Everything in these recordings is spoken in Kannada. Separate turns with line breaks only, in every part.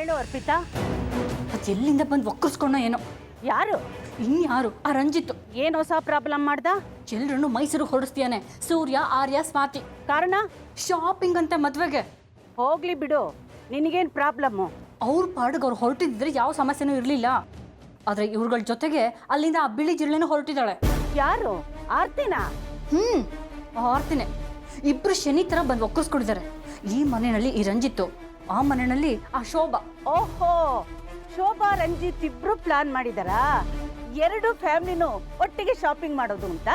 ಹೇಳು ಅರ್ಪಿತಾ.
ಅದು ಎಲ್ಲಿಂದ ಬಂದು ಒಕ್ಕರ್ಸ್ಕೊಂಡ ಏನೋ.
ಯಾರು?
ಇನ್ಯಾರು? ಆ ರಂಜಿತ್.
ಏನು ಹೊಸ ಪ್ರಾಬ್ಲಮ್ ಮಾಡ್ದ?
ಎಲ್ರನ್ನು ಮೈಸೂರು ಹೊರಡಿಸ್ತೀಯಾನೆ. ಸೂರ್ಯ, ಆರ್ಯ, ಸ್ವಾತಿ.
ಕಾರಣ?
ಶಾಪಿಂಗ್ ಅಂತ ಮದ್ವೆಗೆ.
ಹೋಗ್ಲಿ ಬಿಡು, ನಿನಗೇನು ಪ್ರಾಬ್ಲಮ್ಮು?
ಅವ್ರ ಪಾಡಿಗೆ ಅವ್ರು ಹೊರಟಿದ್ರೆ ಯಾವ ಸಮಸ್ಯೆನೂ ಇರಲಿಲ್ಲ. ಆದರೆ ಇವ್ರುಗಳ ಜೊತೆಗೆ ಅಲ್ಲಿಂದ ಆ ಬಿಳಿ ಜಿರಳೆನೂ ಹೊರಟಿದ್ದಾಳೆ.
ಯಾರು? ಆರ್ತಿನಾ?
ಆರ್ತಿನೇ. ಇಬ್ರು ಶನಿ ಥರ ಬಂದು ಒಕ್ಕರ್ಸ್ಕೊಂಡಿದ್ದಾರೆ. ಈ ಮನೆಯಲ್ಲಿ ಈ ರಂಜಿತ್ತು, ಆ ಮನೆಯಲ್ಲಿ ಆ ಶೋಭಾ.
ಓಹೋ, ಶೋಭಾ ರಂಜಿತ್ ಇಬ್ರು ಪ್ಲಾನ್ ಮಾಡಿದಾರಾ? ಎರಡು ಫ್ಯಾಮಿಲಿನೂ ಒಟ್ಟಿಗೆ ಶಾಪಿಂಗ್ ಮಾಡೋದು ಅಂತ?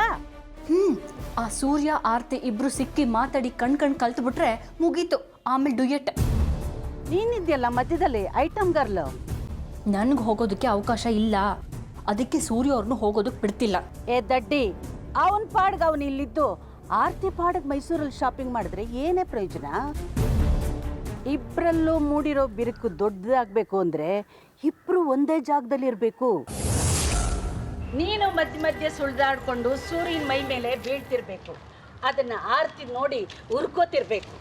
ಆ ಸೂರ್ಯ ಆರ್ತಿ ಇಬ್ರು ಸಿಕ್ಕಿ ಮಾತಾಡಿ ಕಣ್ ಕಲ್ತು ಬಿಟ್ರೆ ಮುಗೀತು. ಆಮೇಲೆ ಡುಯೆಟ್.
ನೀನಿದ್ಯಲ್ಲ ಮಧ್ಯದಲ್ಲಿ ಐಟಮ್ ಗರ್ಲ್.
ನನ್ಗೆ ಹೋಗೋದಕ್ಕೆ ಅವಕಾಶ ಇಲ್ಲ. ಅದಕ್ಕೆ ಸೂರ್ಯ ಅವ್ರನ್ನು ಹೋಗೋದಕ್ಕೆ ಬಿಡ್ತಿಲ್ಲ.
ಏ ದಡ್ಡಿ, ಅವನ್ ಪಾಡ್ಗೆ ಅವನು ಇಲ್ಲಿದ್ದು ಆರ್ತಿ ಪಾಡ್ಗೆ ಮೈಸೂರಲ್ಲಿ ಶಾಪಿಂಗ್ ಮಾಡಿದ್ರೆ ಏನೇ ಪ್ರಯೋಜನ? ಇಬ್ಬರಲ್ಲೂ ಮೂಡಿರೋ ಬಿರುಕು ದೊಡ್ಡದಾಗಬೇಕು ಅಂದ್ರೆ ಇಬ್ರು ಒಂದೇ ಜಾಗದಲ್ಲಿ ಇರಬೇಕು. ನೀನು ಮಧ್ಯೆ ಸುಳ್ದಾಡ್ಕೊಂಡು ಸೂರ್ಯನ ಮೈ ಮೇಲೆ ಬೀಳ್ತಿರ್ಬೇಕು. ಅದನ್ನ ಆರ್ತಿ ನೋಡಿ ಉರ್ಕೋತಿರ್ಬೇಕು.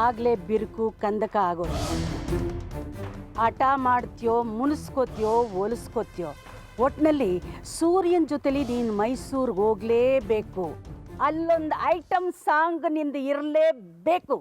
ಆಗ್ಲೇ ಬಿರುಕು ಕಂದಕ ಆಗೋದು. ಹಠ ಮಾಡ್ತೀಯೋ, ಮುನಿಸ್ಕೋತೀಯೋ, ಒಲಿಸ್ಕೋತೀಯೋ, ಒಟ್ನಲ್ಲಿ ಸೂರ್ಯನ ಜೊತೆಲಿ ನೀನು ಮೈಸೂರಿಗೆ ಹೋಗ್ಲೇಬೇಕು. ಅಲ್ಲೊಂದು ಐಟಮ್ ಸಾಂಗ್ ನಿಂದ ಇರಲೇಬೇಕು.